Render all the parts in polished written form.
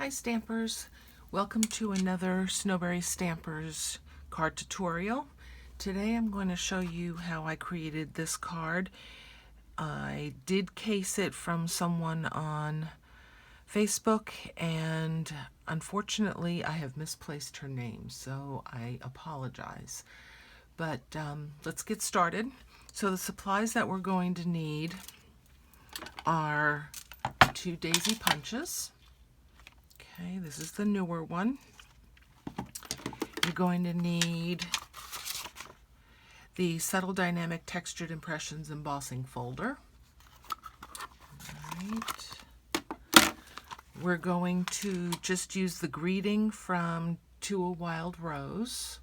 Hi Stampers, welcome to another Snowberry Stampers card tutorial. Today I'm going to show you how I created this card. I did case it from someone on Facebook and unfortunately I have misplaced her name, so I apologize. But let's get started. So the supplies that we're going to need are 2 daisy punches. Okay, this is the newer one. You're going to need the Subtle Dynamic Textured Impressions embossing folder. All right. We're going to just use the greeting from To a Wild Rose.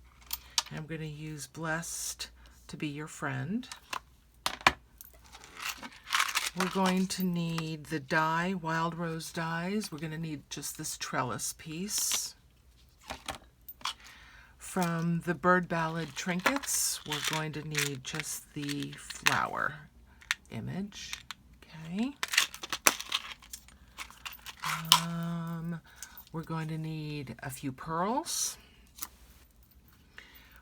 I'm going to use Blessed to be your friend. We're going to need the die, Wild Rose dies. We're going to need just this trellis piece. From the Bird Ballad trinkets, we're going to need just the flower image. Okay. We're going to need a few pearls.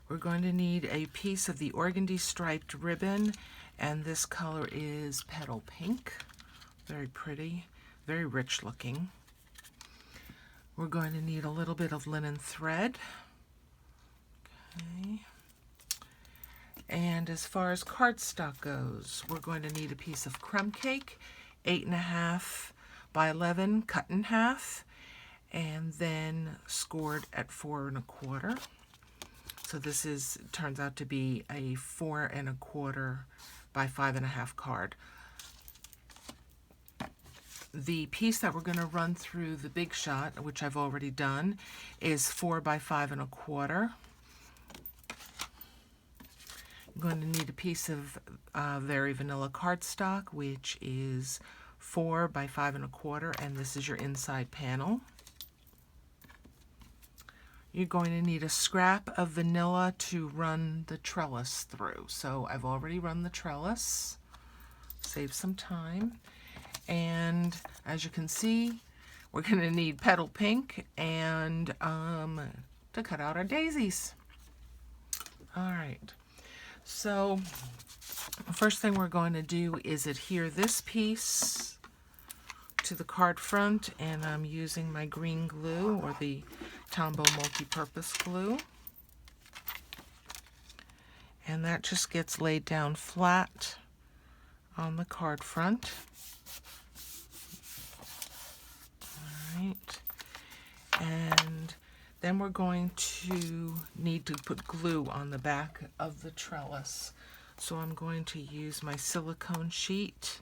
We're going to need a piece of the organdy striped ribbon, and this color is Petal Pink. Very pretty, very rich looking. We're going to need a little bit of linen thread. Okay. And as far as cardstock goes, we're going to need a piece of crumb cake, 8.5 by 11, cut in half, and then scored at 4 1/4. So this turns out to be a 4 1/4 by 5.5 card. The piece that we're going to run through the big shot, which I've already done, is 4 by 5 1/4. I'm going to need a piece of very vanilla cardstock, which is 4 by 5 1/4, and this is your inside panel. You're going to need a scrap of vanilla to run the trellis through. So I've already run the trellis, save some time. And as you can see, we're going to need Petal Pink and to cut out our daisies. All right, so the first thing we're going to do is adhere this piece to the card front, and I'm using my green glue or the Tombow multi-purpose glue, and that just gets laid down flat on the card front. All right, and then we're going to need to put glue on the back of the trellis. So I'm going to use my silicone sheet,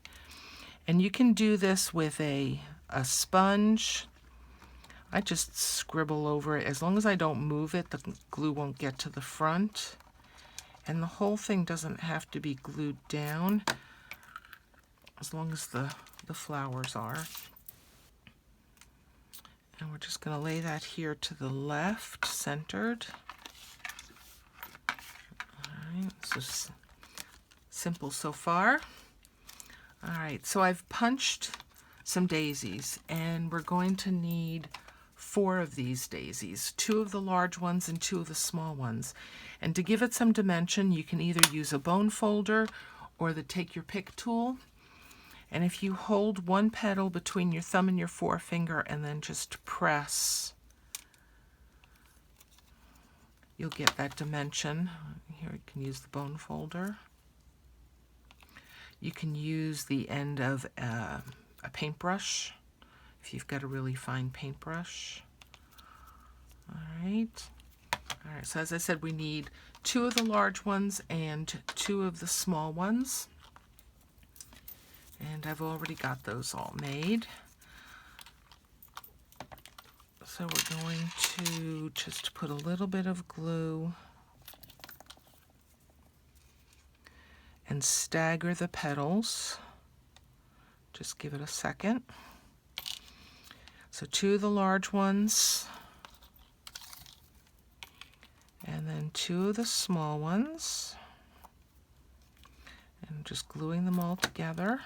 and you can do this with a sponge. I just scribble over it. As long as I don't move it, the glue won't get to the front. And the whole thing doesn't have to be glued down, as long as the flowers are. And we're just going to lay that here to the left, centered. All right, so simple so far. All right, so I've punched some daisies, and we're going to need 4 of these daisies, 2 of the large ones and 2 of the small ones. And to give it some dimension, you can either use a bone folder or the take your pick tool. And if you hold one petal between your thumb and your forefinger and then just press, you'll get that dimension. Here you can use the bone folder. You can use the end of a paintbrush if you've got a really fine paintbrush. All right. All right, so as I said, we need 2 of the large ones and 2 of the small ones. And I've already got those all made. So we're going to just put a little bit of glue and stagger the petals. Just give it a second. So 2 of the large ones, and then 2 of the small ones, and just gluing them all together.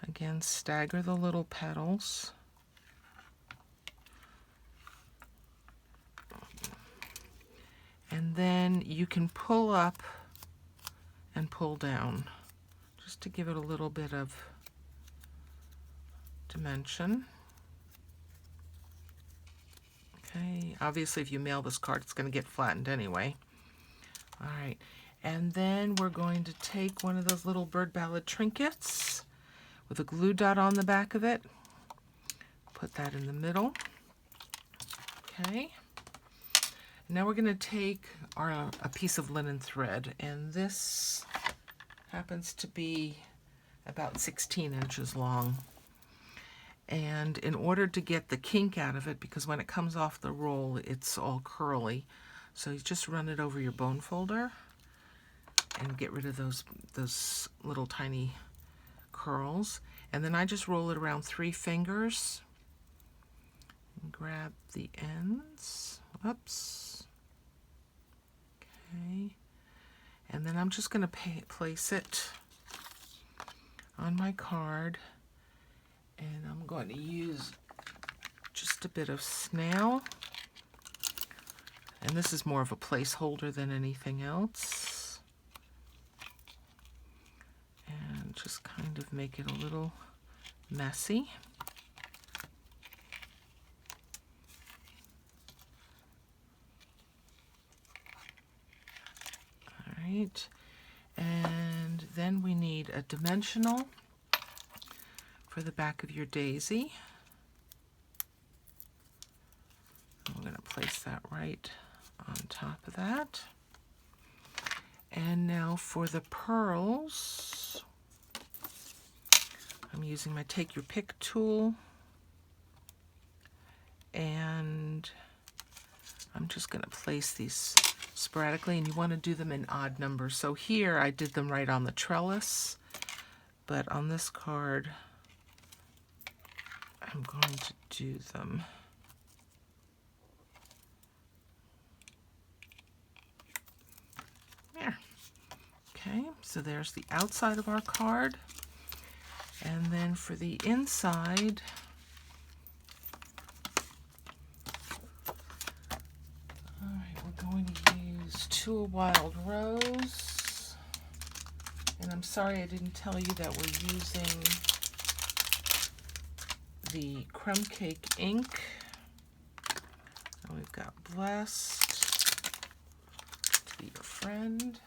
Again, stagger the little petals. then you can pull up and pull down just to give it a little bit of dimension. Okay, obviously if you mail this card, it's going to get flattened anyway. All right, and then we're going to take one of those little bird ballad trinkets with a glue dot on the back of it. Put that in the middle. Okay. Now we're going to take a piece of linen thread, and this happens to be about 16 inches long. And in order to get the kink out of it, because when it comes off the roll, it's all curly, so you just run it over your bone folder and get rid of those little tiny curls. And then I just roll it around 3 fingers and grab the ends. Whoops. Okay. And then I'm just going to place it on my card. And I'm going to use just a bit of snail. And this is more of a placeholder than anything else. And just kind of make it a little messy. All right. And then we need a dimensional for the back of your daisy. I'm going to place that right on top of that. And now for the pearls, I'm using my Take Your Pick tool, and I'm just going to place these sporadically, and you want to do them in odd numbers. So here I did them right on the trellis, but on this card I'm going to do them there. Okay, so there's the outside of our card. And then for the inside, all right, we're going to use To a Wild Rose. And I'm sorry I didn't tell you that we're using the crumb cake ink. And we've got Blessed to Be Your Friend.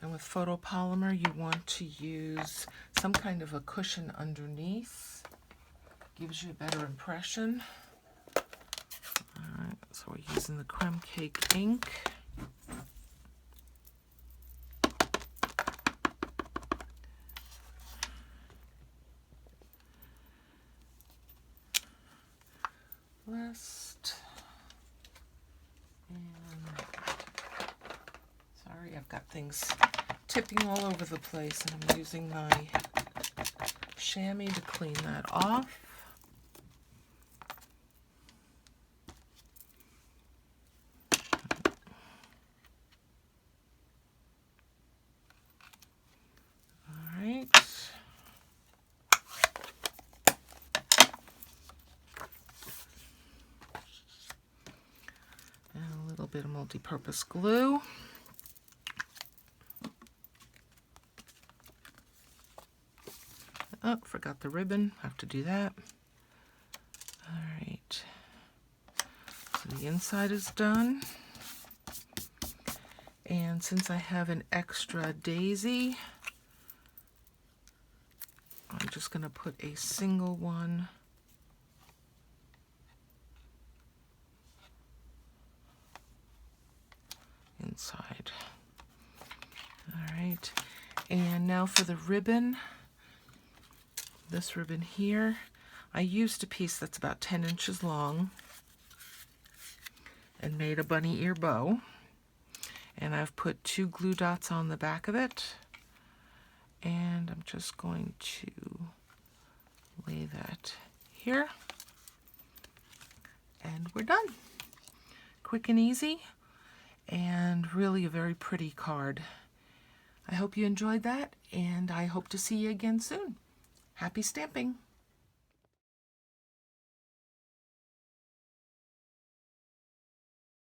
And with photopolymer, you want to use some kind of a cushion underneath. Gives you a better impression. All right, so we're using the crumb cake ink. Blessed. And sorry, I've got things tipping all over the place, and I'm using my chamois to clean that off. All right. And a little bit of multi-purpose glue. Oh, forgot the ribbon. Have to do that. All right. So the inside is done. And since I have an extra daisy, I'm just going to put a single one inside. All right. And now for the ribbon. This ribbon here, I used a piece that's about 10 inches long and made a bunny ear bow. And I've put 2 glue dots on the back of it. And I'm just going to lay that here. And we're done. Quick and easy, and really a very pretty card. I hope you enjoyed that, and I hope to see you again soon. Happy stamping!